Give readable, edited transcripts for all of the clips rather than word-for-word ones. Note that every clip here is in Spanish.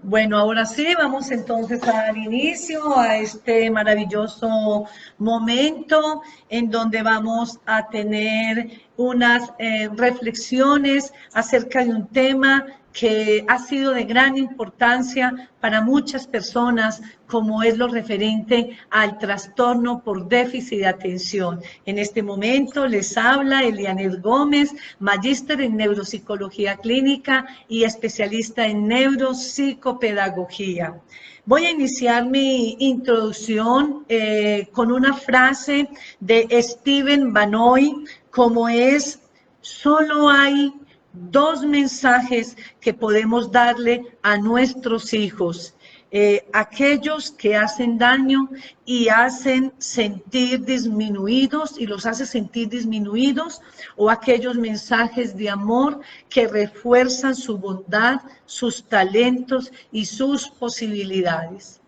Bueno, ahora sí, vamos entonces a dar inicio a este maravilloso momento en donde vamos a tener unas reflexiones acerca de un tema que ha sido de gran importancia para muchas personas, como es lo referente al trastorno por déficit de atención. En este momento les habla Elianet Gómez, magíster en neuropsicología clínica y especialista en neuropsicopedagogía. Voy a iniciar mi introducción con una frase de Stephen Bannoy, como es: solo hay dos mensajes que podemos darle a nuestros hijos. Aquellos que hacen daño y hacen sentir disminuidos y los hace sentir disminuidos, o aquellos mensajes de amor que refuerzan su bondad, sus talentos y sus posibilidades.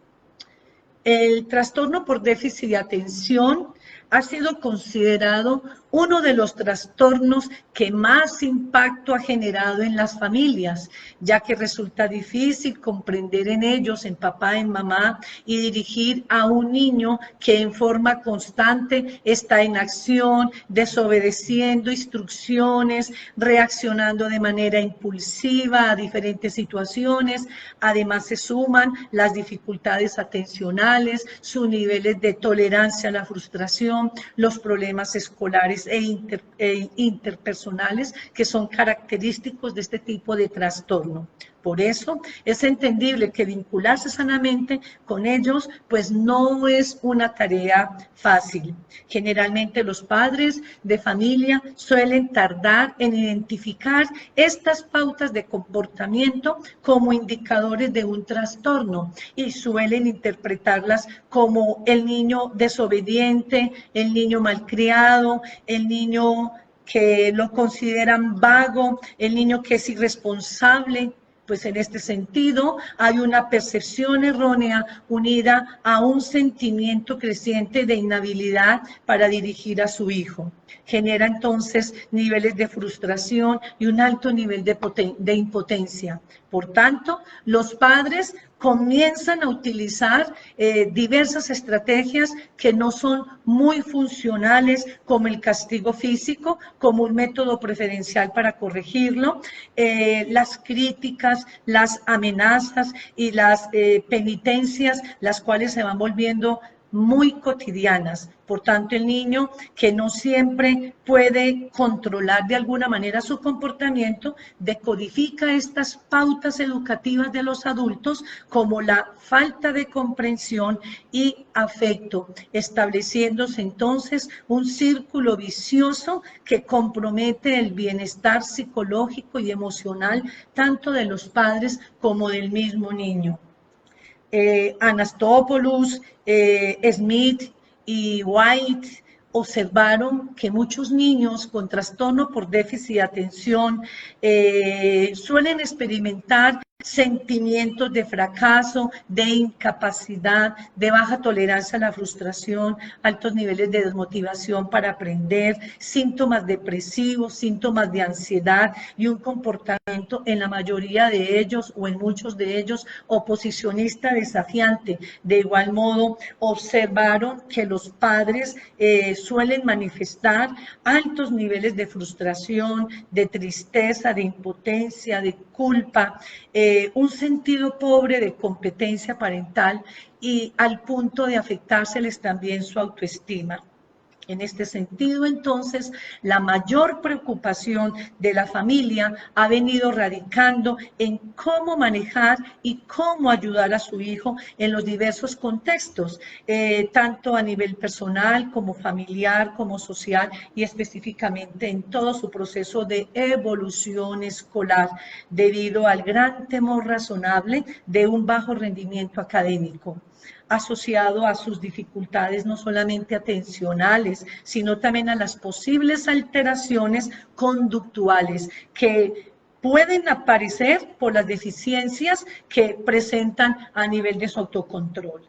El trastorno por déficit de atención ha sido considerado uno de los trastornos que más impacto ha generado en las familias, ya que resulta difícil comprender en ellos, en papá, en mamá, y dirigir a un niño que en forma constante está en acción, desobedeciendo instrucciones, reaccionando de manera impulsiva a diferentes situaciones. Además se suman las dificultades atencionales, sus niveles de tolerancia a la frustración, los problemas escolares e interpersonales que son característicos de este tipo de trastorno. Por eso es entendible que vincularse sanamente con ellos pues no es una tarea fácil. Generalmente los padres de familia suelen tardar en identificar estas pautas de comportamiento como indicadores de un trastorno y suelen interpretarlas como el niño desobediente, el niño malcriado, el niño que lo consideran vago, el niño que es irresponsable. Pues en este sentido hay una percepción errónea unida a un sentimiento creciente de inhabilidad para dirigir a su hijo. Genera entonces niveles de frustración y un alto nivel de impotencia. Por tanto, los padres comienzan a utilizar diversas estrategias que no son muy funcionales, como el castigo físico, como un método preferencial para corregirlo, las críticas, las amenazas y las penitencias, las cuales se van volviendo muy cotidianas. Por tanto, el niño que no siempre puede controlar de alguna manera su comportamiento, decodifica estas pautas educativas de los adultos como la falta de comprensión y afecto, estableciéndose entonces un círculo vicioso que compromete el bienestar psicológico y emocional tanto de los padres como del mismo niño. Anastopoulos, Smith y White observaron que muchos niños con trastorno por déficit de atención suelen experimentar sentimientos de fracaso, de incapacidad, de baja tolerancia a la frustración, altos niveles de desmotivación para aprender, síntomas depresivos, síntomas de ansiedad y un comportamiento en la mayoría de ellos o en muchos de ellos oposicionista desafiante. De igual modo, observaron que los padres suelen manifestar altos niveles de frustración, de tristeza, de impotencia, de culpa, un sentido pobre de competencia parental y al punto de afectárseles también su autoestima. En este sentido, entonces, la mayor preocupación de la familia ha venido radicando en cómo manejar y cómo ayudar a su hijo en los diversos contextos, tanto a nivel personal como familiar, como social y específicamente en todo su proceso de evolución escolar, debido al gran temor razonable de un bajo rendimiento académico, asociado a sus dificultades no solamente atencionales, sino también a las posibles alteraciones conductuales que pueden aparecer por las deficiencias que presentan a nivel de su autocontrol.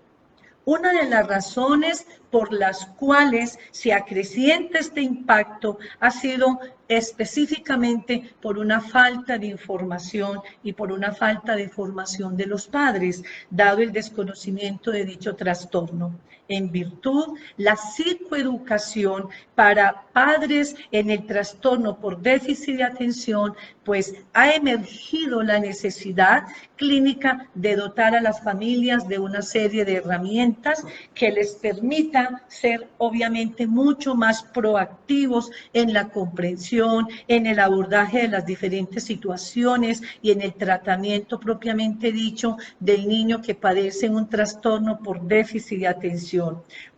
Una de las razones por las cuales se acrecienta este impacto ha sido específicamente por una falta de información y por una falta de formación de los padres, dado el desconocimiento de dicho trastorno. En virtud, la psicoeducación para padres en el trastorno por déficit de atención, pues ha emergido la necesidad clínica de dotar a las familias de una serie de herramientas que les permita ser obviamente mucho más proactivos en la comprensión, en el abordaje de las diferentes situaciones y en el tratamiento propiamente dicho del niño que padece un trastorno por déficit de atención.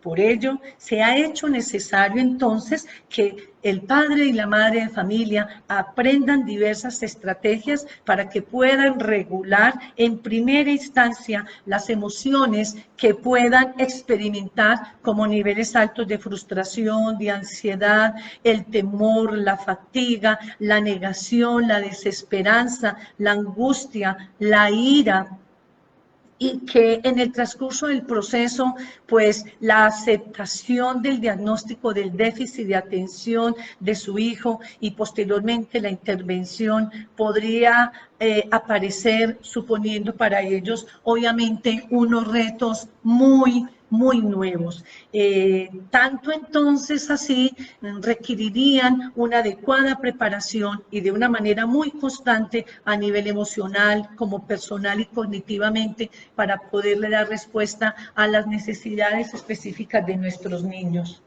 Por ello, se ha hecho necesario entonces que el padre y la madre de familia aprendan diversas estrategias para que puedan regular en primera instancia las emociones que puedan experimentar como niveles altos de frustración, de ansiedad, el temor, la fatiga, la negación, la desesperanza, la angustia, la ira, y que en el transcurso del proceso, pues la aceptación del diagnóstico del déficit de atención de su hijo y posteriormente la intervención podría aparecer suponiendo para ellos obviamente unos retos muy nuevos. Tanto entonces así requerirían una adecuada preparación y de una manera muy constante a nivel emocional, como personal y cognitivamente, para poderle dar respuesta a las necesidades específicas de nuestros niños.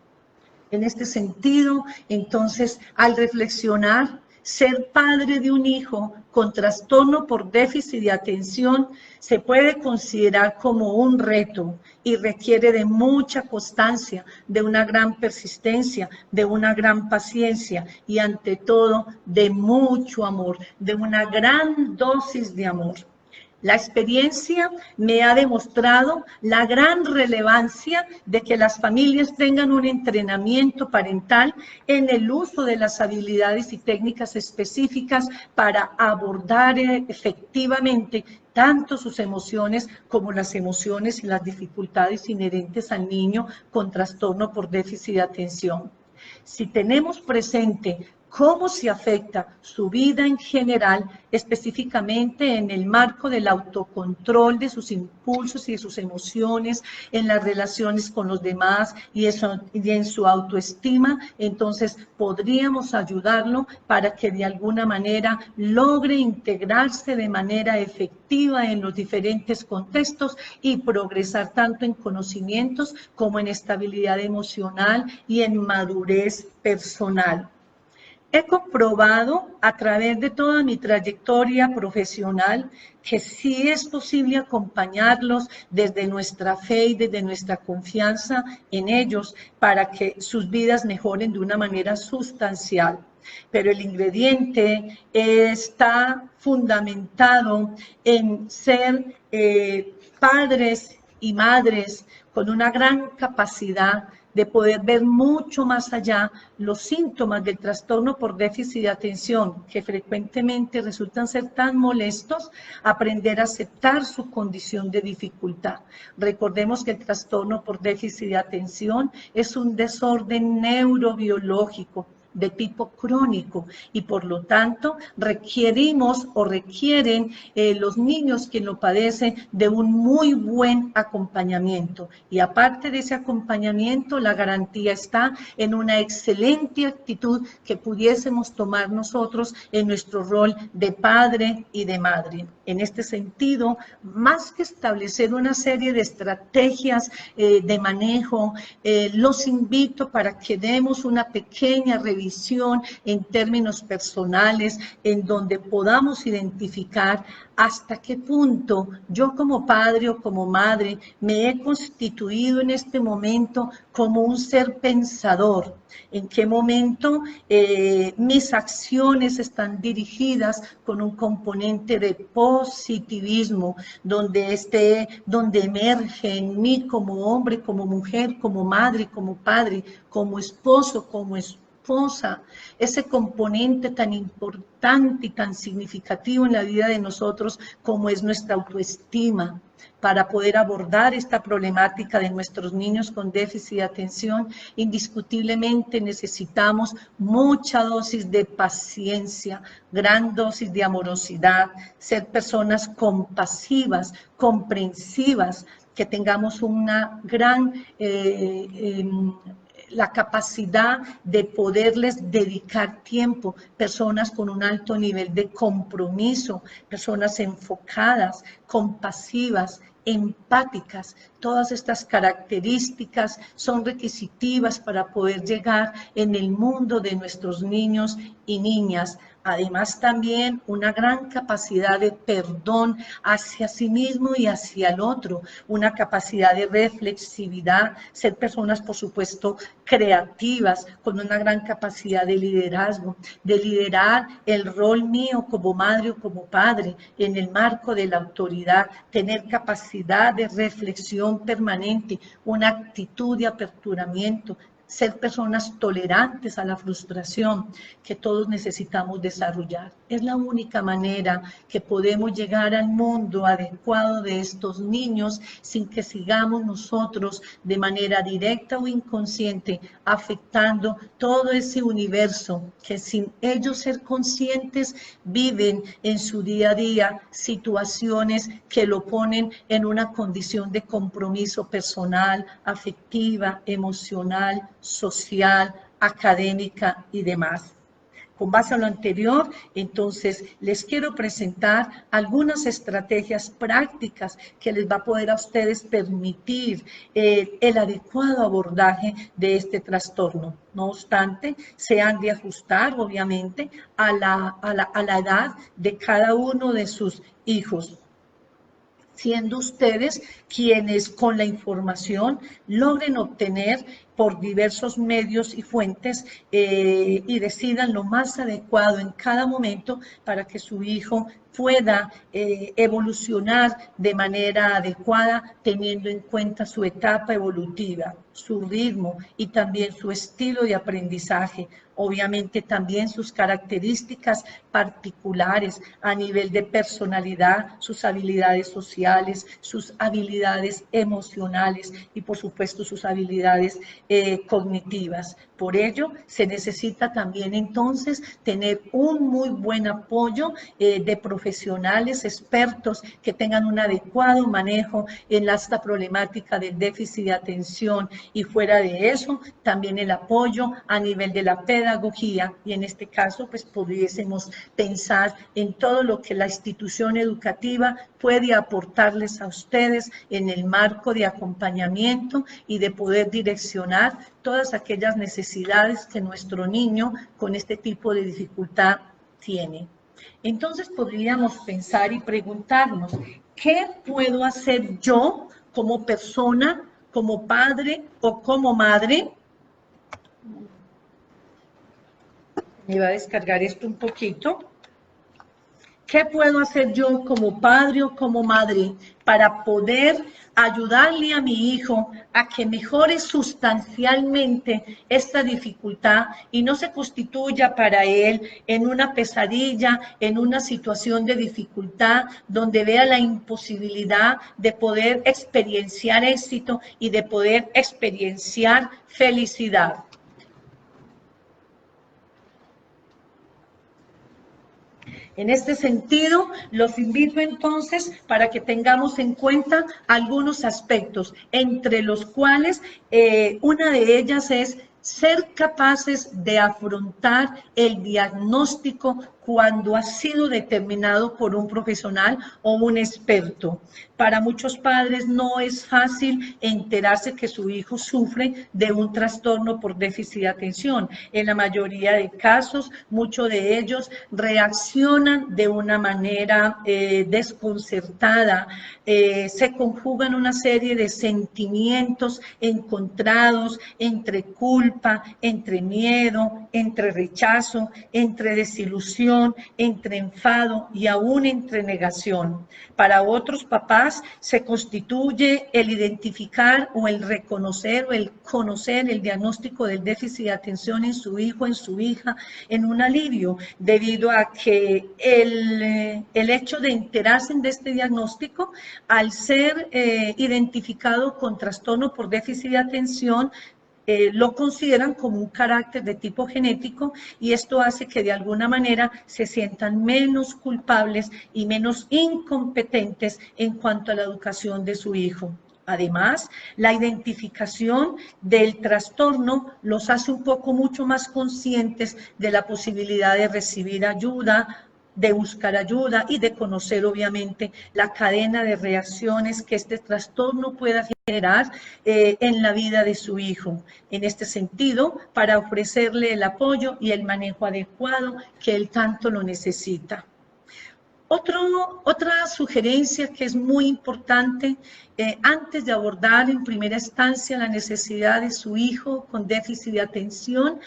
En este sentido, entonces, al reflexionar, ser padre de un hijo con trastorno por déficit de atención se puede considerar como un reto y requiere de mucha constancia, de una gran persistencia, de una gran paciencia y ante todo de mucho amor, de una gran dosis de amor. La experiencia me ha demostrado la gran relevancia de que las familias tengan un entrenamiento parental en el uso de las habilidades y técnicas específicas para abordar efectivamente tanto sus emociones como las emociones y las dificultades inherentes al niño con trastorno por déficit de atención. Si tenemos presente cómo se afecta su vida en general, específicamente en el marco del autocontrol de sus impulsos y de sus emociones, en las relaciones con los demás y en su autoestima, entonces podríamos ayudarlo para que de alguna manera logre integrarse de manera efectiva en los diferentes contextos y progresar tanto en conocimientos como en estabilidad emocional y en madurez personal. He comprobado a través de toda mi trayectoria profesional que sí es posible acompañarlos desde nuestra fe y desde nuestra confianza en ellos para que sus vidas mejoren de una manera sustancial. Pero el ingrediente está fundamentado en ser padres y madres con una gran capacidad de poder ver mucho más allá los síntomas del trastorno por déficit de atención, que frecuentemente resultan ser tan molestos, aprender a aceptar su condición de dificultad. Recordemos que el trastorno por déficit de atención es un desorden neurobiológico de tipo crónico y por lo tanto requerimos o requieren los niños que lo padecen de un muy buen acompañamiento y aparte de ese acompañamiento la garantía está en una excelente actitud que pudiésemos tomar nosotros en nuestro rol de padre y de madre. En este sentido, más que establecer una serie de estrategias de manejo, los invito para que demos una pequeña revisión en términos personales, en donde podamos identificar hasta qué punto yo como padre o como madre me he constituido en este momento como un ser pensador, en qué momento mis acciones están dirigidas con un componente de positivismo, donde emerge en mí como hombre, como mujer, como madre, como padre, como esposo, como esposa, esposa, ese componente tan importante y tan significativo en la vida de nosotros como es nuestra autoestima. Para poder abordar esta problemática de nuestros niños con déficit de atención, indiscutiblemente necesitamos mucha dosis de paciencia, gran dosis de amorosidad, ser personas compasivas, comprensivas, que tengamos una gran la capacidad de poderles dedicar tiempo, personas con un alto nivel de compromiso, personas enfocadas, compasivas, empáticas. Todas estas características son requisitivas para poder llegar en el mundo de nuestros niños y niñas. Además, también una gran capacidad de perdón hacia sí mismo y hacia el otro, una capacidad de reflexividad, ser personas, por supuesto, creativas, con una gran capacidad de liderazgo, de liderar el rol mío como madre o como padre en el marco de la autoridad, tener capacidad de reflexión permanente, una actitud de aperturamiento, ser personas tolerantes a la frustración que todos necesitamos desarrollar. Es la única manera que podemos llegar al mundo adecuado de estos niños sin que sigamos nosotros de manera directa o inconsciente afectando todo ese universo que sin ellos ser conscientes viven en su día a día situaciones que lo ponen en una condición de compromiso personal, afectiva, emocional, social, académica y demás. Con base a lo anterior, entonces, les quiero presentar algunas estrategias prácticas que les va a poder a ustedes permitir el adecuado abordaje de este trastorno. No obstante, se han de ajustar, obviamente, a la edad de cada uno de sus hijos, siendo ustedes quienes con la información logren obtener por diversos medios y fuentes y decidan lo más adecuado en cada momento para que su hijo pueda evolucionar de manera adecuada, teniendo en cuenta su etapa evolutiva, su ritmo y también su estilo de aprendizaje. Obviamente también sus características particulares a nivel de personalidad, sus habilidades sociales, sus habilidades emocionales y por supuesto sus habilidades cognitivas. Por ello, se necesita también entonces tener un muy buen apoyo de profesionales expertos que tengan un adecuado manejo en esta problemática del déficit de atención y fuera de eso, también el apoyo a nivel de la pedagogía y en este caso, pues pudiésemos pensar en todo lo que la institución educativa puede aportarles a ustedes en el marco de acompañamiento y de poder direccionar todas aquellas necesidades que nuestro niño con este tipo de dificultad tiene. Entonces podríamos pensar y preguntarnos, ¿qué puedo hacer yo como persona, como padre o como madre? Me va a descargar esto un poquito. ¿Qué puedo hacer yo como padre o como madre para poder ayudarle a mi hijo a que mejore sustancialmente esta dificultad y no se constituya para él en una pesadilla, en una situación de dificultad donde vea la imposibilidad de poder experienciar éxito y de poder experienciar felicidad? En este sentido, los invito entonces para que tengamos en cuenta algunos aspectos, entre los cuales una de ellas es ser capaces de afrontar el diagnóstico cuando ha sido determinado por un profesional o un experto. Para muchos padres no es fácil enterarse que su hijo sufre de un trastorno por déficit de atención. En la mayoría de casos, muchos de ellos reaccionan de una manera desconcertada, se conjugan una serie de sentimientos encontrados entre culpa, culpa, entre miedo, entre rechazo, entre desilusión, entre enfado y aún entre negación. Para otros papás se constituye el identificar o el reconocer o el conocer el diagnóstico del déficit de atención en su hijo, en su hija, en un alivio, debido a que el hecho de enterarse de este diagnóstico, al ser identificado con trastorno por déficit de atención, lo consideran como un carácter de tipo genético y esto hace que de alguna manera se sientan menos culpables y menos incompetentes en cuanto a la educación de su hijo. Además, la identificación del trastorno los hace un poco mucho más conscientes de la posibilidad de recibir ayuda, de buscar ayuda y de conocer obviamente la cadena de reacciones que este trastorno pueda generar en la vida de su hijo. En este sentido, para ofrecerle el apoyo y el manejo adecuado que él tanto lo necesita. Otra sugerencia que es muy importante, antes de abordar en primera instancia la necesidad de su hijo con déficit de atención,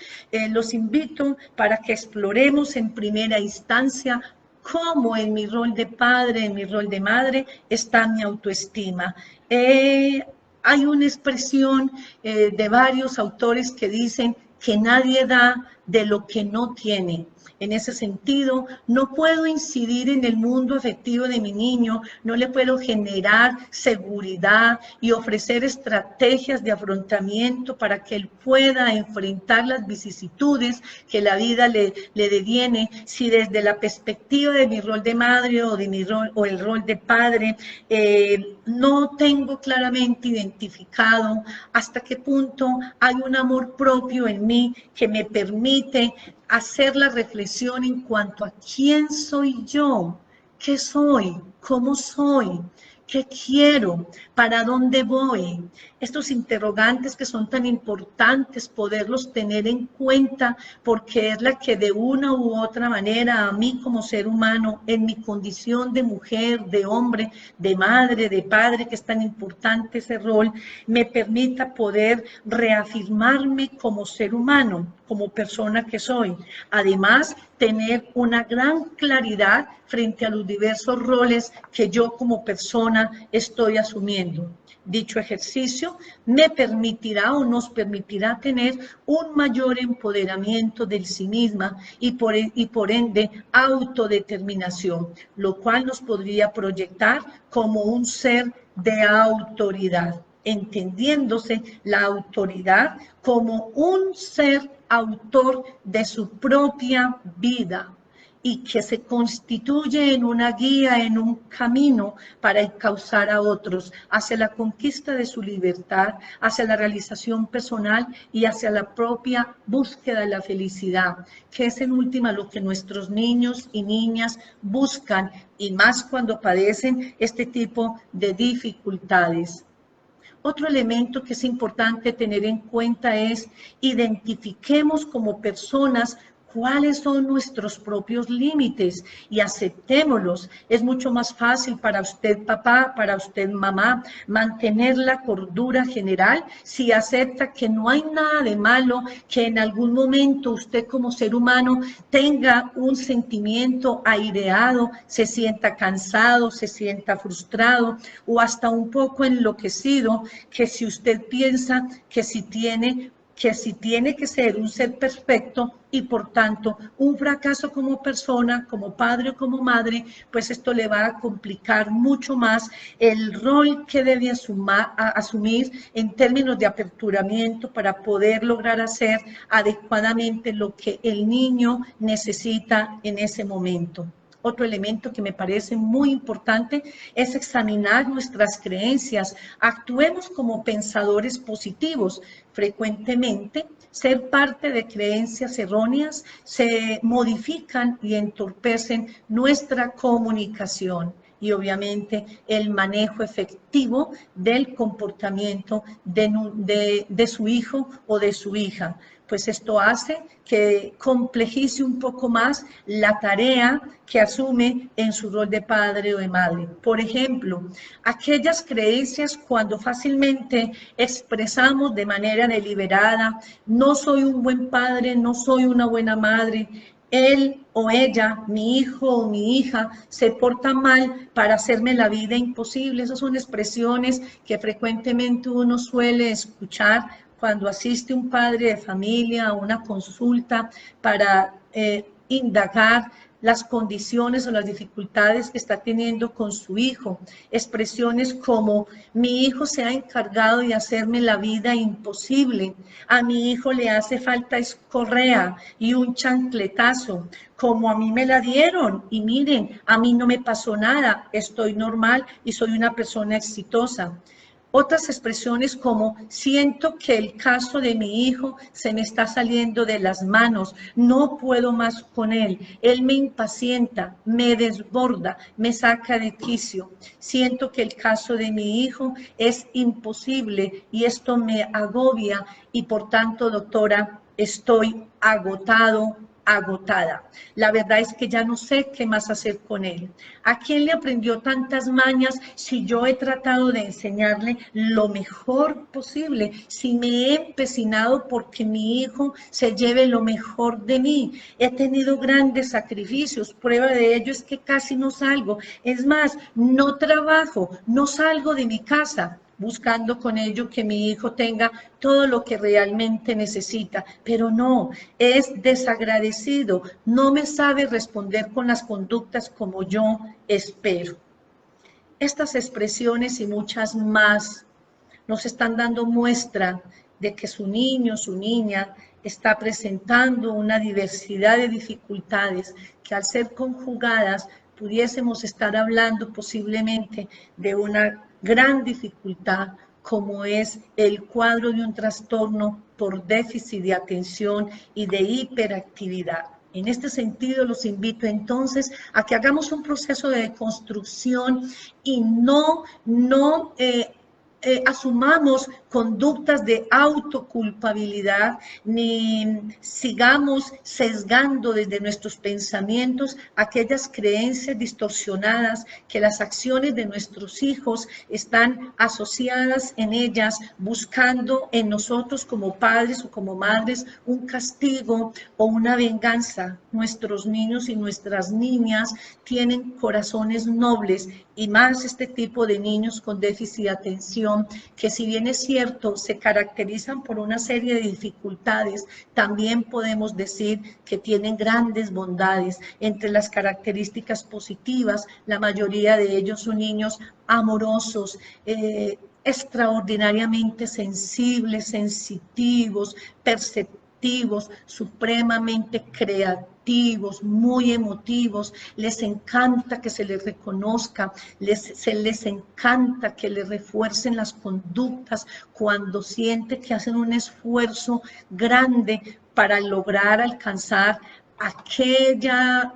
los invito para que exploremos en primera instancia cómo en mi rol de padre, en mi rol de madre, está mi autoestima. Hay una expresión de varios autores que dicen que nadie da de lo que no tiene. En ese sentido, no puedo incidir en el mundo afectivo de mi niño, no le puedo generar seguridad y ofrecer estrategias de afrontamiento para que él pueda enfrentar las vicisitudes que la vida le deviene, si desde la perspectiva de mi rol de madre o de mi rol o el rol de padre no tengo claramente identificado hasta qué punto hay un amor propio en mí que me permite hacer la reflexión en cuanto a quién soy yo, qué soy, cómo soy, qué quiero, para dónde voy. Estos interrogantes que son tan importantes, poderlos tener en cuenta, porque es la que de una u otra manera a mí como ser humano, en mi condición de mujer, de hombre, de madre, de padre, que es tan importante ese rol, me permita poder reafirmarme como ser humano, como persona que soy. Además, tener una gran claridad frente a los diversos roles que yo como persona estoy asumiendo. Dicho ejercicio me permitirá o nos permitirá tener un mayor empoderamiento del sí misma y por ende autodeterminación, lo cual nos podría proyectar como un ser de autoridad, entendiéndose la autoridad como un ser autor de su propia vida y que se constituye en una guía, en un camino para encauzar a otros hacia la conquista de su libertad, hacia la realización personal y hacia la propia búsqueda de la felicidad, que es en última lo que nuestros niños y niñas buscan, y más cuando padecen este tipo de dificultades. Otro elemento que es importante tener en cuenta es identifiquemos como personas cuáles son nuestros propios límites y aceptémoslos. Es mucho más fácil para usted papá, para usted mamá, mantener la cordura general si acepta que no hay nada de malo, que en algún momento usted como ser humano tenga un sentimiento aireado, se sienta cansado, se sienta frustrado o hasta un poco enloquecido, que si usted piensa que si tiene que ser un ser perfecto y por tanto un fracaso como persona, como padre o como madre, pues esto le va a complicar mucho más el rol que debe asumir en términos de aperturamiento para poder lograr hacer adecuadamente lo que el niño necesita en ese momento. Otro elemento que me parece muy importante es examinar nuestras creencias. Actuemos como pensadores positivos. Frecuentemente, ser parte de creencias erróneas se modifican y entorpecen nuestra comunicación. y obviamente el manejo efectivo del comportamiento de su hijo o de su hija. Pues esto hace que complejice un poco más la tarea que asume en su rol de padre o de madre. Por ejemplo, aquellas creencias cuando fácilmente expresamos de manera deliberada, no soy un buen padre, no soy una buena madre, él o ella, mi hijo o mi hija, se porta mal para hacerme la vida imposible. Esas son expresiones que frecuentemente uno suele escuchar cuando asiste un padre de familia a una consulta para indagar las condiciones o las dificultades que está teniendo con su hijo. Expresiones como, mi hijo se ha encargado de hacerme la vida imposible, a mi hijo le hace falta correa y un chancletazo, como a mí me la dieron y miren, a mí no me pasó nada, estoy normal y soy una persona exitosa. Otras expresiones como, siento que el caso de mi hijo se me está saliendo de las manos, no puedo más con él me impacienta, me desborda, me saca de quicio. Siento que el caso de mi hijo es imposible y esto me agobia y por tanto, doctora, estoy agotado, agotada. La verdad es que ya no sé qué más hacer con él. ¿A quién le aprendió tantas mañas si yo he tratado de enseñarle lo mejor posible? Si me he empecinado porque mi hijo se lleve lo mejor de mí. He tenido grandes sacrificios. Prueba de ello es que casi no salgo. Es más, no trabajo, no salgo de mi casa, buscando con ello que mi hijo tenga todo lo que realmente necesita, pero no, es desagradecido, no me sabe responder con las conductas como yo espero. Estas expresiones y muchas más nos están dando muestra de que su niño, su niña, está presentando una diversidad de dificultades que al ser conjugadas pudiésemos estar hablando posiblemente de una gran dificultad como es el cuadro de un trastorno por déficit de atención y de hiperactividad. En este sentido, los invito entonces a que hagamos un proceso de deconstrucción y no asumamos conductas de autoculpabilidad, ni sigamos sesgando desde nuestros pensamientos aquellas creencias distorsionadas que las acciones de nuestros hijos están asociadas en ellas, buscando en nosotros como padres o como madres un castigo o una venganza. Nuestros niños y nuestras niñas tienen corazones nobles y más este tipo de niños con déficit de atención, que si bien es cierto, se caracterizan por una serie de dificultades, también podemos decir que tienen grandes bondades. Entre las características positivas, la mayoría de ellos son niños amorosos, extraordinariamente sensibles, sensitivos, perceptivos, supremamente creativos, muy emotivos, les encanta que se les reconozca, les encanta que les refuercen las conductas cuando siente que hacen un esfuerzo grande para lograr alcanzar aquella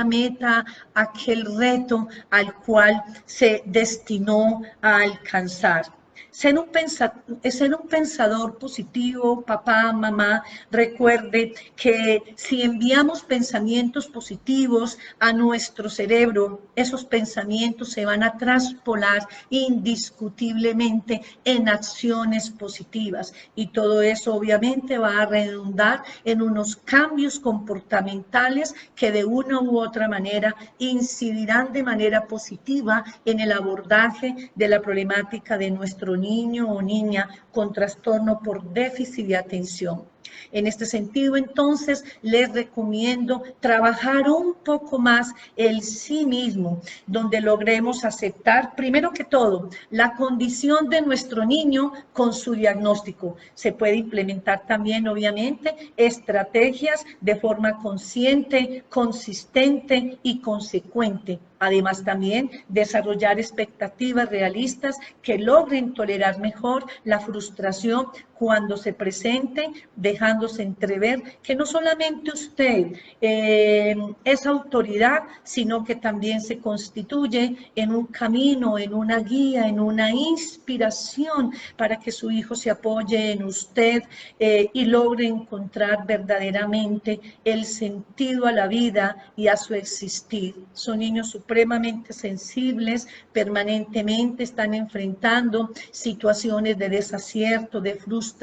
meta, aquel reto al cual se destinó a alcanzar. Ser un pensador positivo, papá, mamá, recuerde que si enviamos pensamientos positivos a nuestro cerebro, esos pensamientos se van a traspolar indiscutiblemente en acciones positivas y todo eso obviamente va a redundar en unos cambios comportamentales que de una u otra manera incidirán de manera positiva en el abordaje de la problemática de nuestro niño o niña con trastorno por déficit de atención. En este sentido, entonces, les recomiendo trabajar un poco más el sí mismo, donde logremos aceptar, primero que todo, la condición de nuestro niño con su diagnóstico. Se puede implementar también, obviamente, estrategias de forma consciente, consistente y consecuente. Además, también desarrollar expectativas realistas que logren tolerar mejor la frustración cuando se presente, dejándose entrever que no solamente usted es autoridad, sino que también se constituye en un camino, en una guía, en una inspiración para que su hijo se apoye en usted y logre encontrar verdaderamente el sentido a la vida y a su existir. Son niños supremamente sensibles, permanentemente están enfrentando situaciones de desacierto, de frustración.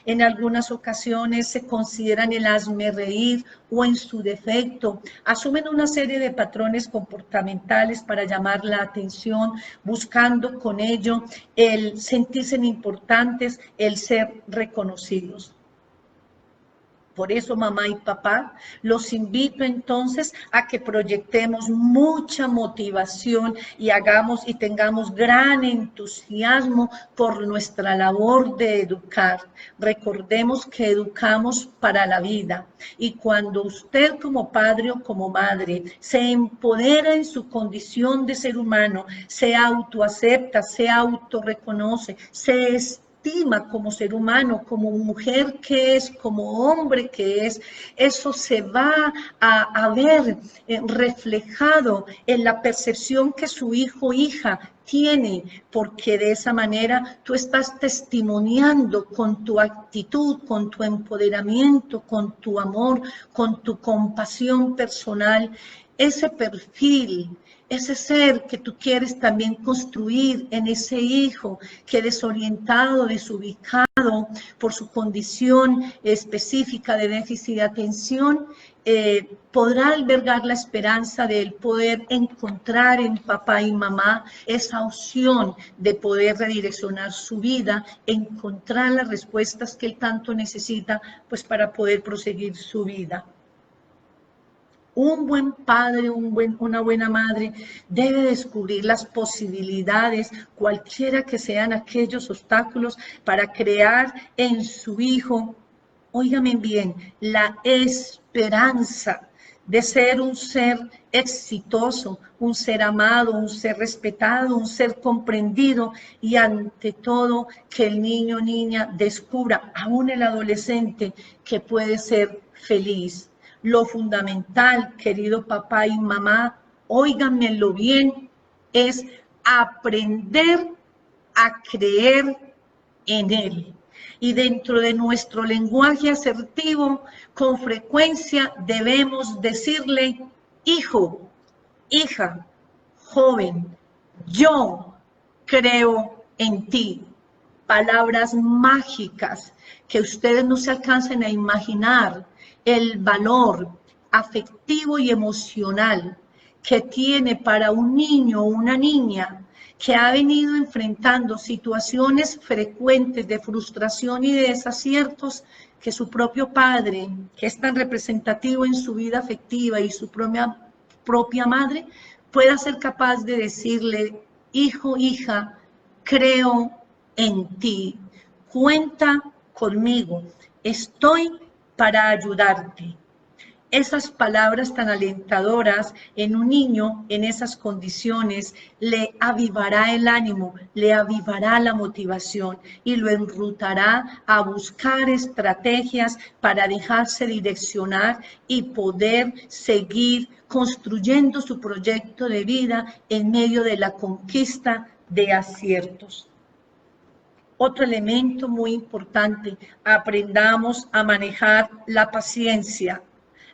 En algunas ocasiones se consideran el hazmerreír o en su defecto asumen una serie de patrones comportamentales para llamar la atención, buscando con ello el sentirse importantes, el ser reconocidos. Por eso, mamá y papá, los invito entonces a que proyectemos mucha motivación y hagamos y tengamos gran entusiasmo por nuestra labor de educar. Recordemos que educamos para la vida y cuando usted como padre o como madre se empodera en su condición de ser humano, se autoacepta, se autorreconoce, se estima como ser humano, como mujer que es, como hombre que es, eso se va a ver reflejado en la percepción que su hijo o hija tiene, porque de esa manera tú estás testimoniando con tu actitud, con tu empoderamiento, con tu amor, con tu compasión personal, ese perfil, ese ser que tú quieres también construir en ese hijo que desorientado, desubicado por su condición específica de déficit de atención, podrá albergar la esperanza de él poder encontrar en papá y mamá esa opción de poder redireccionar su vida, encontrar las respuestas que él tanto necesita, pues para poder proseguir su vida. Un buen padre, una buena madre debe descubrir las posibilidades, cualquiera que sean aquellos obstáculos, para crear en su hijo, óigame bien, la esperanza de ser un ser exitoso, un ser amado, un ser respetado, un ser comprendido y ante todo que el niño o niña descubra, aún el adolescente, que puede ser feliz. Lo fundamental, querido papá y mamá, óiganmelo bien, es aprender a creer en él. Y dentro de nuestro lenguaje asertivo, con frecuencia debemos decirle, hijo, hija, joven, yo creo en ti. Palabras mágicas que ustedes no se alcancen a imaginar el valor afectivo y emocional que tiene para un niño o una niña que ha venido enfrentando situaciones frecuentes de frustración y de desaciertos, que su propio padre, que es tan representativo en su vida afectiva, y su propia madre, pueda ser capaz de decirle, hijo, hija, creo en ti, cuenta conmigo, estoy para ayudarte. Esas palabras tan alentadoras en un niño en esas condiciones le avivará el ánimo, le avivará la motivación y lo enrutará a buscar estrategias para dejarse direccionar y poder seguir construyendo su proyecto de vida en medio de la conquista de aciertos. Otro elemento muy importante, aprendamos a manejar la paciencia.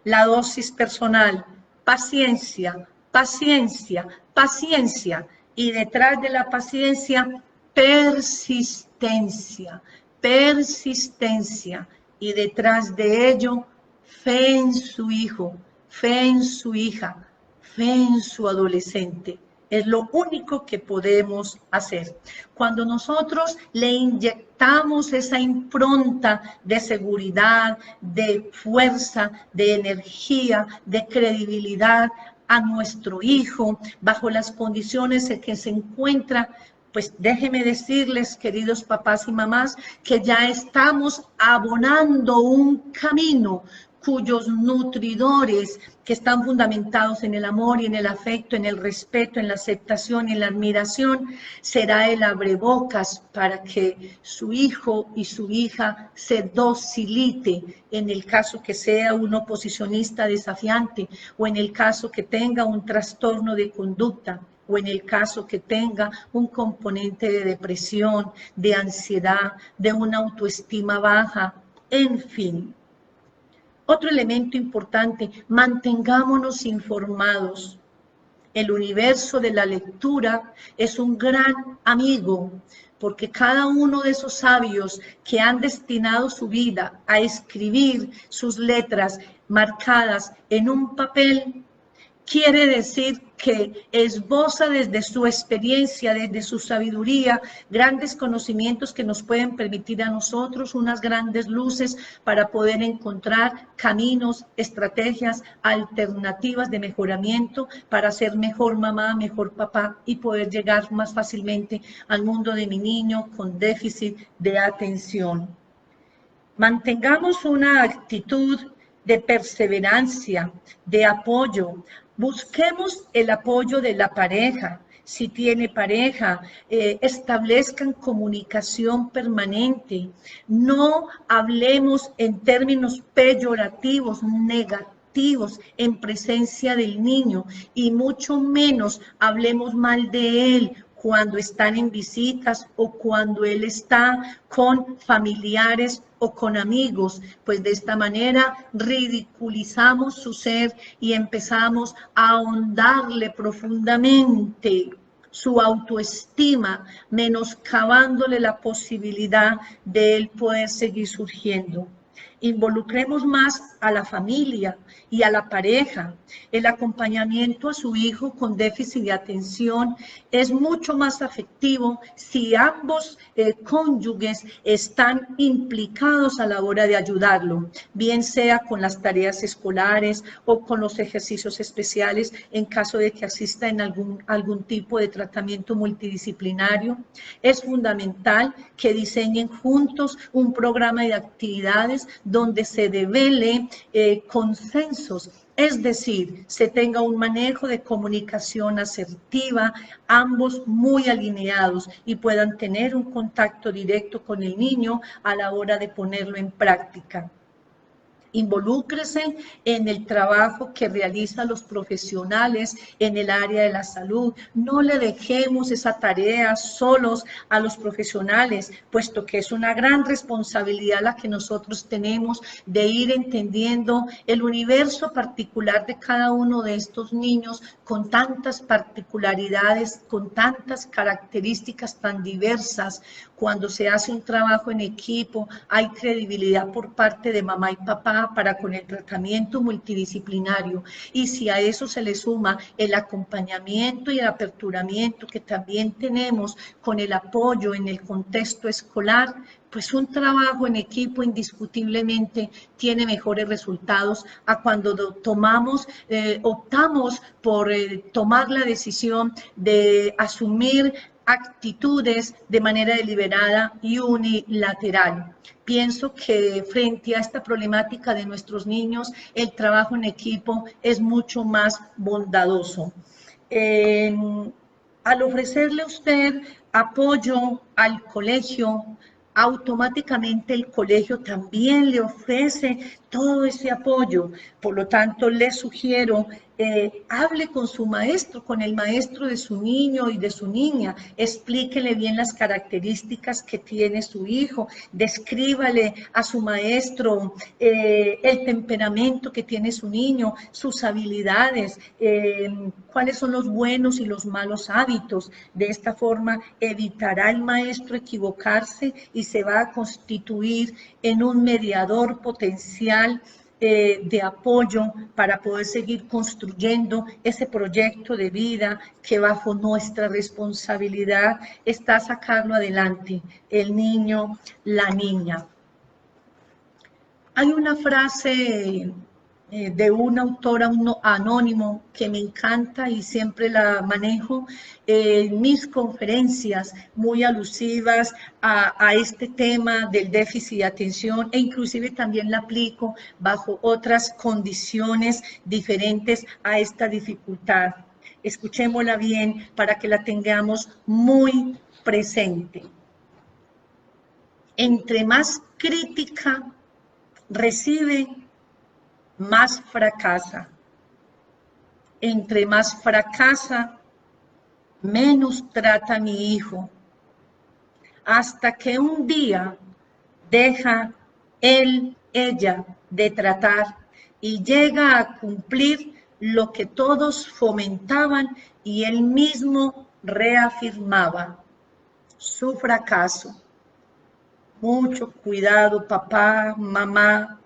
La dosis personal, paciencia, paciencia, paciencia. Y detrás de la paciencia, persistencia, persistencia. Y detrás de ello, fe en su hijo, fe en su hija, fe en su adolescente. Es lo único que podemos hacer. Cuando nosotros le inyectamos esa impronta de seguridad, de fuerza, de energía, de credibilidad a nuestro hijo, bajo las condiciones en que se encuentra, pues déjenme decirles, queridos papás y mamás, que ya estamos abonando un camino cuyos nutridores, que están fundamentados en el amor y en el afecto, en el respeto, en la aceptación, en la admiración, será el abrebocas para que su hijo y su hija se docilite en el caso que sea un oposicionista desafiante o en el caso que tenga un trastorno de conducta o en el caso que tenga un componente de depresión, de ansiedad, de una autoestima baja, en fin. Otro elemento importante, mantengámonos informados. El universo de la lectura es un gran amigo, porque cada uno de esos sabios que han destinado su vida a escribir sus letras marcadas en un papel, quiere decir que esboza desde su experiencia, desde su sabiduría, grandes conocimientos que nos pueden permitir a nosotros unas grandes luces para poder encontrar caminos, estrategias, alternativas de mejoramiento para ser mejor mamá, mejor papá y poder llegar más fácilmente al mundo de mi niño con déficit de atención. Mantengamos una actitud de perseverancia, de apoyo. Busquemos el apoyo de la pareja. Si tiene pareja, establezcan comunicación permanente. No hablemos en términos peyorativos, negativos en presencia del niño y mucho menos hablemos mal de él cuando están en visitas o cuando él está con familiares o con amigos, pues de esta manera ridiculizamos su ser y empezamos a ahondarle profundamente su autoestima, menoscabándole la posibilidad de él poder seguir surgiendo. Involucremos más a la familia y a la pareja. El acompañamiento a su hijo con déficit de atención es mucho más afectivo si ambos cónyuges están implicados a la hora de ayudarlo, bien sea con las tareas escolares o con los ejercicios especiales en caso de que asista en algún tipo de tratamiento multidisciplinario. Es fundamental que diseñen juntos un programa de actividades donde se devele consensos, es decir, se tenga un manejo de comunicación asertiva, ambos muy alineados y puedan tener un contacto directo con el niño a la hora de ponerlo en práctica. Involúcrese en el trabajo que realizan los profesionales en el área de la salud. No le dejemos esa tarea solos a los profesionales, puesto que es una gran responsabilidad la que nosotros tenemos de ir entendiendo el universo particular de cada uno de estos niños con tantas particularidades, con tantas características tan diversas. Cuando se hace un trabajo en equipo, hay credibilidad por parte de mamá y papá para con el tratamiento multidisciplinario. Y si a eso se le suma el acompañamiento y el aperturamiento que también tenemos con el apoyo en el contexto escolar, pues un trabajo en equipo indiscutiblemente tiene mejores resultados a cuando optamos por tomar la decisión de asumir actitudes de manera deliberada y unilateral. Pienso que frente a esta problemática de nuestros niños, el trabajo en equipo es mucho más bondadoso. Al ofrecerle a usted apoyo al colegio, automáticamente el colegio también le ofrece todo ese apoyo. Por lo tanto, le sugiero, hable con su maestro, con el maestro de su niño y de su niña, explíquele bien las características que tiene su hijo, descríbale a su maestro el temperamento que tiene su niño, sus habilidades, cuáles son los buenos y los malos hábitos. De esta forma evitará el maestro equivocarse y se va a constituir en un mediador potencial de apoyo para poder seguir construyendo ese proyecto de vida que bajo nuestra responsabilidad está sacarlo adelante, el niño, la niña. Hay una frase de un autor anónimo que me encanta y siempre la manejo en mis conferencias muy alusivas a este tema del déficit de atención, e inclusive también la aplico bajo otras condiciones diferentes a esta dificultad. Escuchémosla bien para que la tengamos muy presente. Entre más crítica recibe, más fracasa. Entre más fracasa, menos trata a mi hijo. Hasta que un día deja él, ella de tratar y llega a cumplir lo que todos fomentaban y él mismo reafirmaba: su fracaso. Mucho cuidado, papá, mamá,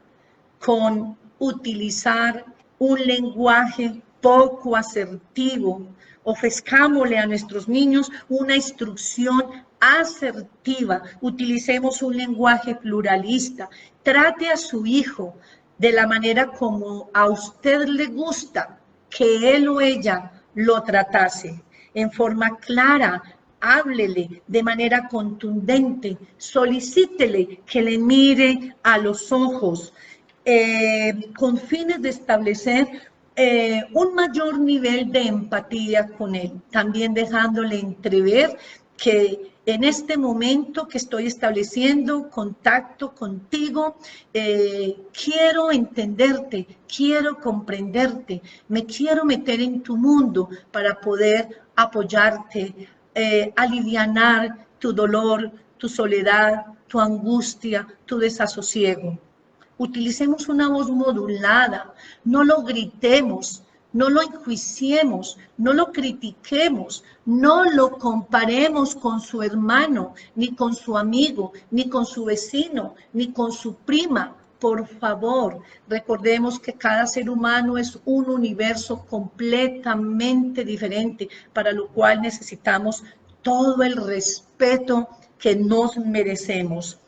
con utilizar un lenguaje poco asertivo. Ofrezcámosle a nuestros niños una instrucción asertiva. Utilicemos un lenguaje pluralista. Trate a su hijo de la manera como a usted le gusta que él o ella lo tratase, en forma clara. Háblele de manera contundente, solicítele que le mire a los ojos, con fines de establecer un mayor nivel de empatía con él, también dejándole entrever que en este momento que estoy estableciendo contacto contigo, quiero entenderte, quiero comprenderte, me quiero meter en tu mundo para poder apoyarte, alivianar tu dolor, tu soledad, tu angustia, tu desasosiego. Utilicemos una voz modulada, no lo gritemos, no lo enjuiciemos, no lo critiquemos, no lo comparemos con su hermano, ni con su amigo, ni con su vecino, ni con su prima. Por favor, recordemos que cada ser humano es un universo completamente diferente, para lo cual necesitamos todo el respeto que nos merecemos.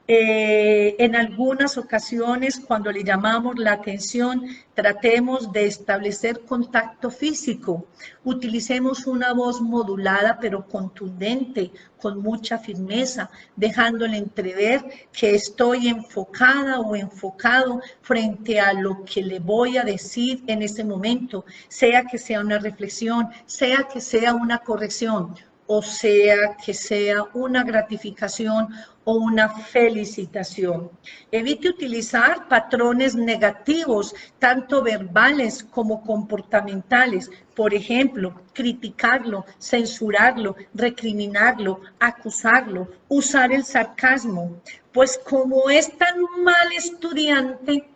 En algunas ocasiones, cuando le llamamos la atención, tratemos de establecer contacto físico. Utilicemos una voz modulada pero contundente, con mucha firmeza, dejándole entrever que estoy enfocada o enfocado frente a lo que le voy a decir en ese momento, sea que sea una reflexión, sea que sea una corrección, o sea que sea una gratificación o una felicitación. Evite utilizar patrones negativos, tanto verbales como comportamentales. Por ejemplo, criticarlo, censurarlo, recriminarlo, acusarlo, usar el sarcasmo. Pues como es tan mal estudiante,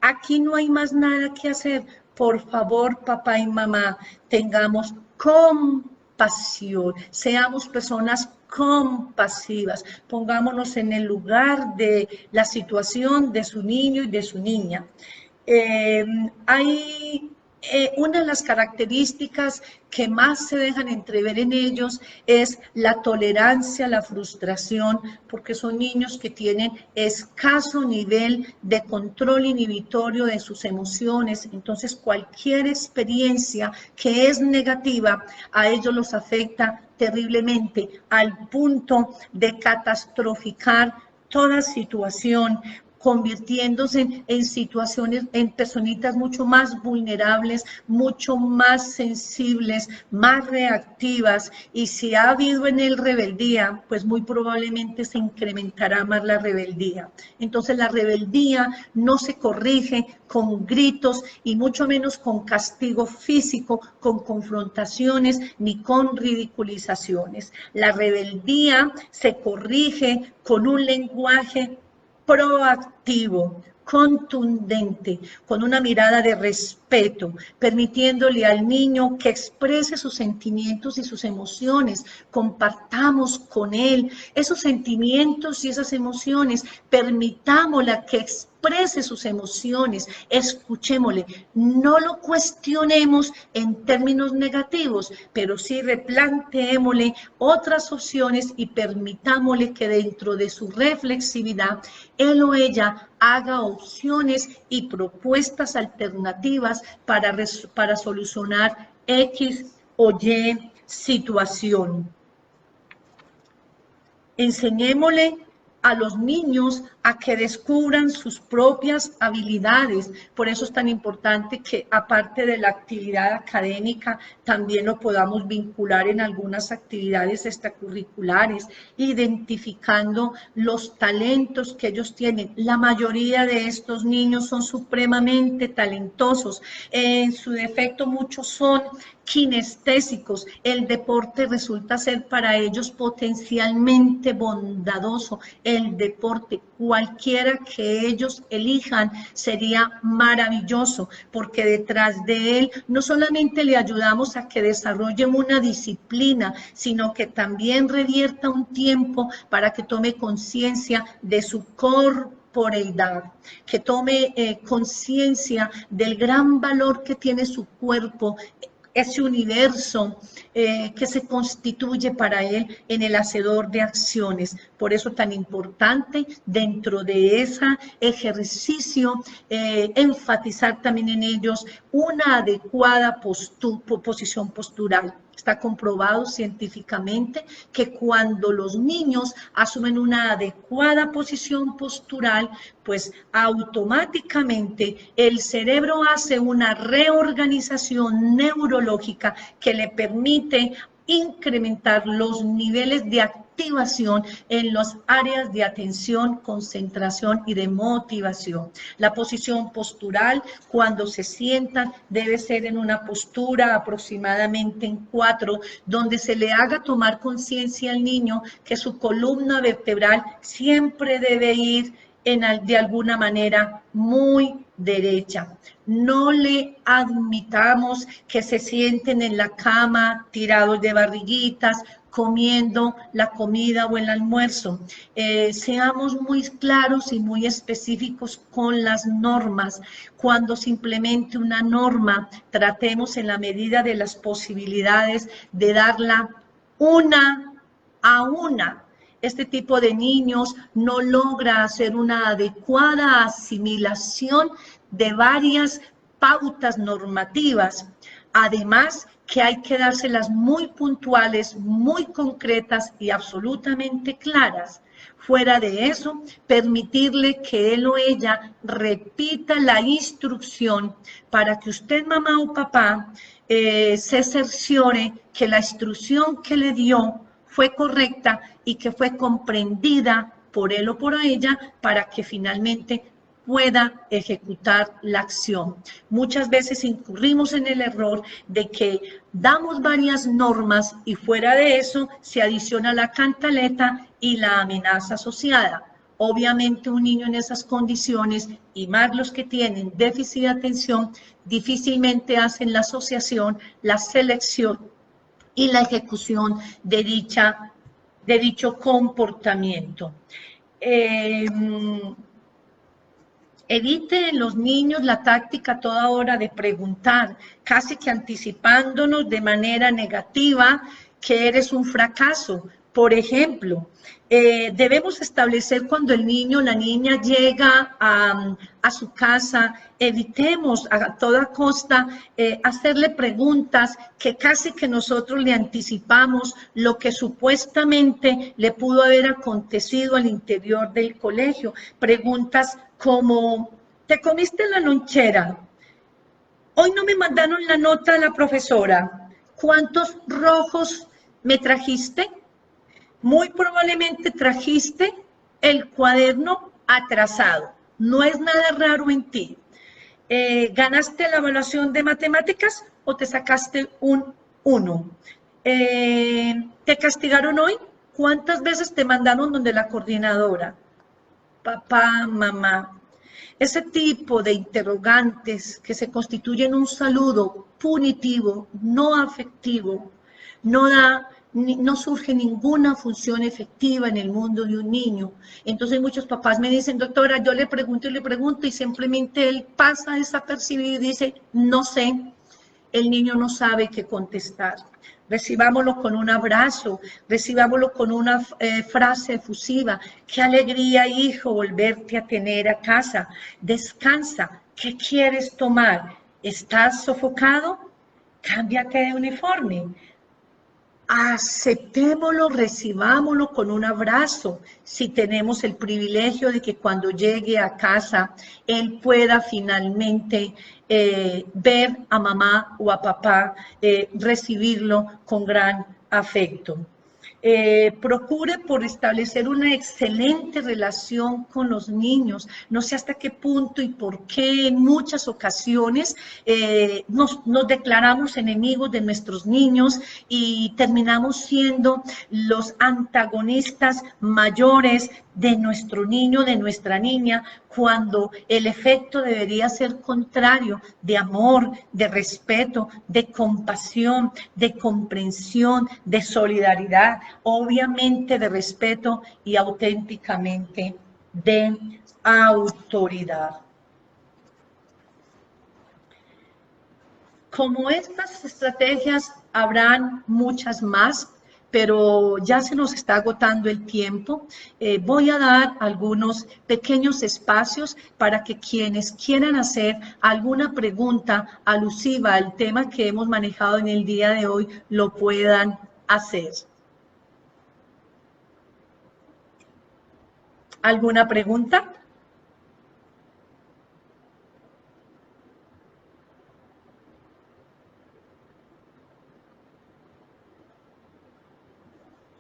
aquí no hay más nada que hacer. Por favor, papá y mamá, tengamos compasión, seamos personas compasivas, pongámonos en el lugar de la situación de su niño y de su niña. Una de las características que más se dejan entrever en ellos es la tolerancia a la frustración, porque son niños que tienen escaso nivel de control inhibitorio de sus emociones. Entonces, cualquier experiencia que es negativa, a ellos los afecta terriblemente, al punto de catastroficar toda situación, convirtiéndose en situaciones, en personitas mucho más vulnerables, mucho más sensibles, más reactivas, y si ha habido en él rebeldía, pues muy probablemente se incrementará más la rebeldía. Entonces la rebeldía no se corrige con gritos y mucho menos con castigo físico, con confrontaciones ni con ridiculizaciones. La rebeldía se corrige con un lenguaje proactivo, contundente, con una mirada de respeto, permitiéndole al niño que exprese sus sentimientos y sus emociones. Compartamos con él esos sentimientos y esas emociones, permitámosle que exprese sus emociones, escuchémosle, no lo cuestionemos en términos negativos, pero sí replanteémosle otras opciones y permitámosle que dentro de su reflexividad, él o ella ella haga opciones y propuestas alternativas para solucionar X o Y situación. Enseñémosle a los niños a que descubran sus propias habilidades. Por eso es tan importante que, aparte de la actividad académica, también lo podamos vincular en algunas actividades extracurriculares, identificando los talentos que ellos tienen. La mayoría de estos niños son supremamente talentosos. En su defecto, muchos son kinestésicos. El deporte resulta ser para ellos potencialmente bondadoso. El deporte, cualquiera que ellos elijan, sería maravilloso, porque detrás de él no solamente le ayudamos a que desarrolle una disciplina, sino que también revierta un tiempo para que tome conciencia de su corporeidad, que tome conciencia del gran valor que tiene su cuerpo, ese universo que se constituye para él en el hacedor de acciones. Por eso tan importante dentro de ese ejercicio enfatizar también en ellos una adecuada posición postural. Está comprobado científicamente que cuando los niños asumen una adecuada posición postural, pues automáticamente el cerebro hace una reorganización neurológica que le permite incrementar los niveles de activación en las áreas de atención, concentración y de motivación. La posición postural, cuando se sientan, debe ser en una postura aproximadamente en 4, donde se le haga tomar conciencia al niño que su columna vertebral siempre debe ir de alguna manera muy derecha. No le admitamos que se sienten en la cama tirados de barriguitas, comiendo la comida o el almuerzo. Seamos muy claros y muy específicos con las normas. Cuando se implemente una norma, tratemos en la medida de las posibilidades de darla una a una. Este tipo de niños no logra hacer una adecuada asimilación de varias pautas normativas. Además, que hay que dárselas muy puntuales, muy concretas y absolutamente claras. Fuera de eso, permitirle que él o ella repita la instrucción para que usted, mamá o papá, se cerciore que la instrucción que le dio fue correcta y que fue comprendida por él o por ella para que finalmente pueda ejecutar la acción. Muchas veces incurrimos en el error de que damos varias normas y fuera de eso se adiciona la cantaleta y la amenaza asociada. Obviamente un niño en esas condiciones, y más los que tienen déficit de atención, difícilmente hacen la asociación, la selección y la ejecución de dicho comportamiento. Evite en los niños la táctica toda hora de preguntar, casi que anticipándonos de manera negativa que eres un fracaso. Por ejemplo, debemos establecer cuando el niño o la niña llega a su casa, evitemos a toda costa hacerle preguntas que casi que nosotros le anticipamos lo que supuestamente le pudo haber acontecido al interior del colegio. Preguntas como, ¿te comiste la lonchera? Hoy no me mandaron la nota de la profesora. ¿Cuántos rojos me trajiste? Muy probablemente trajiste el cuaderno atrasado. No es nada raro en ti. ¿Ganaste la evaluación de matemáticas o te sacaste un 1? ¿Te castigaron hoy? ¿Cuántas veces te mandaron donde la coordinadora? Papá, mamá. Ese tipo de interrogantes que se constituyen un saludo punitivo, no afectivo, no surge ninguna función efectiva en el mundo de un niño. Entonces muchos papás me dicen, doctora, yo le pregunto y simplemente él pasa desapercibido y dice, no sé. El niño no sabe qué contestar. recibámoslo con un abrazo, recibámoslo con una frase efusiva. Qué alegría, hijo, volverte a tener a casa. Descansa. ¿Qué quieres tomar? ¿Estás sofocado? Cámbiate de uniforme. Aceptémoslo, recibámoslo con un abrazo, si tenemos el privilegio de que cuando llegue a casa, él pueda finalmente ver a mamá o a papá, recibirlo con gran afecto. Procure por establecer una excelente relación con los niños. No sé hasta qué punto y por qué en muchas ocasiones nos declaramos enemigos de nuestros niños y terminamos siendo los antagonistas mayores de nuestro niño, de nuestra niña, cuando el efecto debería ser contrario, de amor, de respeto, de compasión, de comprensión, de solidaridad, obviamente de respeto y auténticamente de autoridad. Como estas estrategias, habrán muchas más, pero ya se nos está agotando el tiempo. Voy a dar algunos pequeños espacios para que quienes quieran hacer alguna pregunta alusiva al tema que hemos manejado en el día de hoy, lo puedan hacer. ¿Alguna pregunta?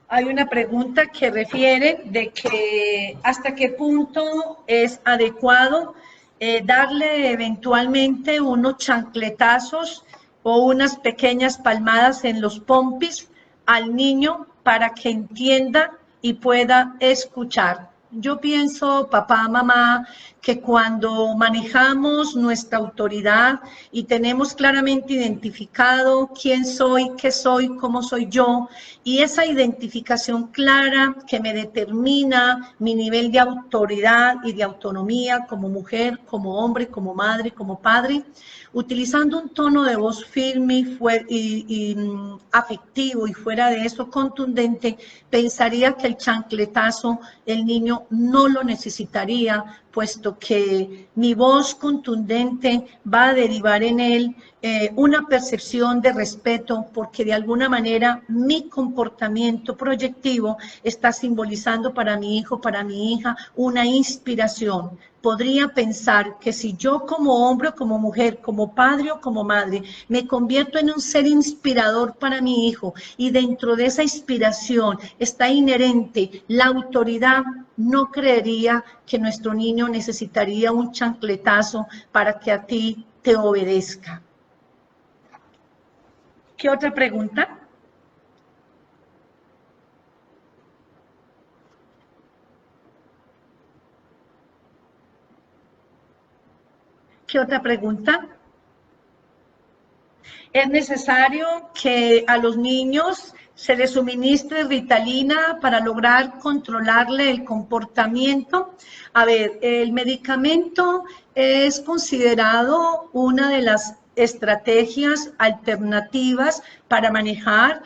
Hay una pregunta que refiere de que hasta qué punto es adecuado darle eventualmente unos chancletazos o unas pequeñas palmadas en los pompis al niño para que entienda y pueda escuchar. Yo pienso, papá, mamá, que cuando manejamos nuestra autoridad y tenemos claramente identificado quién soy, qué soy, cómo soy yo, y esa identificación clara que me determina mi nivel de autoridad y de autonomía como mujer, como hombre, como madre, como padre, utilizando un tono de voz firme y afectivo y fuera de eso contundente, pensaría que el chancletazo el niño no lo necesitaría, puesto que mi voz contundente va a derivar en él una percepción de respeto, porque de alguna manera mi comportamiento proyectivo está simbolizando para mi hijo, para mi hija, una inspiración. Podría pensar que si yo como hombre o como mujer, como padre o como madre, me convierto en un ser inspirador para mi hijo y dentro de esa inspiración está inherente la autoridad, no creería que nuestro niño necesitaría un chancletazo para que a ti te obedezca. ¿Qué otra pregunta? ¿Qué otra pregunta? ¿Es necesario que a los niños se les suministre Ritalina para lograr controlarle el comportamiento? A ver, el medicamento es considerado una de las estrategias alternativas para manejar,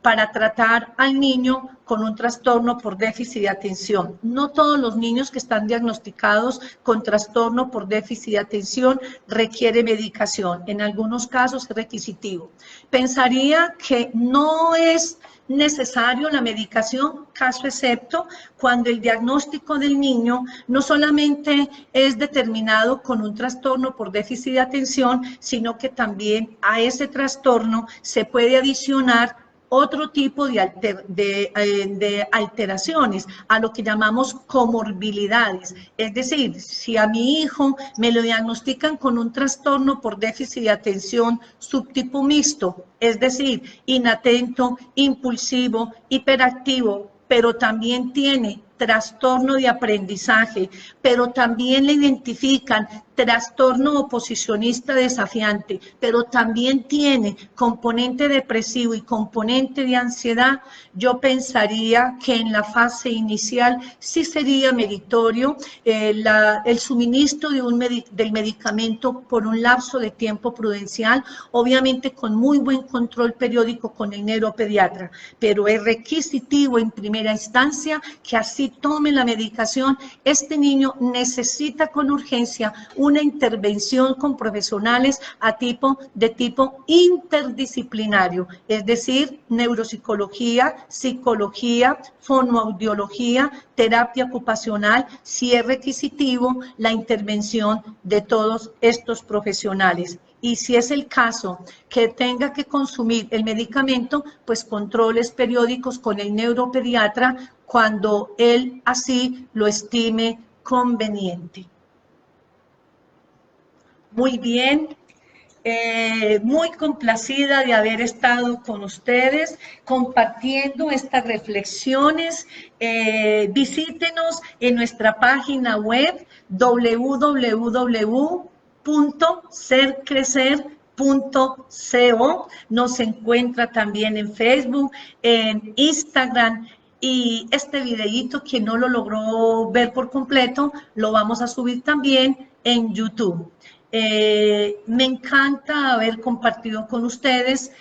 para tratar al niño con un trastorno por déficit de atención. No todos los niños que están diagnosticados con trastorno por déficit de atención requieren medicación. En algunos casos es requisitivo. Pensaría que no es necesario la medicación, caso excepto cuando el diagnóstico del niño no solamente es determinado con un trastorno por déficit de atención, sino que también a ese trastorno se puede adicionar otro tipo de alteraciones, a lo que llamamos comorbilidades. Es decir, si a mi hijo me lo diagnostican con un trastorno por déficit de atención subtipo mixto, es decir, inatento, impulsivo, hiperactivo, pero también tiene trastorno de aprendizaje, pero también le identifican trastorno oposicionista desafiante, pero también tiene componente depresivo y componente de ansiedad, yo pensaría que en la fase inicial sí sería meritorio el suministro del medicamento por un lapso de tiempo prudencial, obviamente con muy buen control periódico con el neuropediatra, pero es requisitivo en primera instancia que así tome la medicación. Este niño necesita con urgencia una intervención con profesionales de tipo interdisciplinario, es decir, neuropsicología, psicología, fonoaudiología, terapia ocupacional, si es requisitivo la intervención de todos estos profesionales. Y si es el caso que tenga que consumir el medicamento, pues controles periódicos con el neuropediatra cuando él así lo estime conveniente. Muy bien, muy complacida de haber estado con ustedes compartiendo estas reflexiones. Visítenos en nuestra página web www.sercrecer.co. Nos encuentra también en Facebook, en Instagram. Y este videíto, quien no lo logró ver por completo, lo vamos a subir también en YouTube. Me encanta haber compartido con ustedes.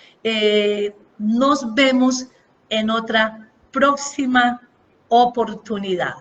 Nos vemos en otra próxima oportunidad.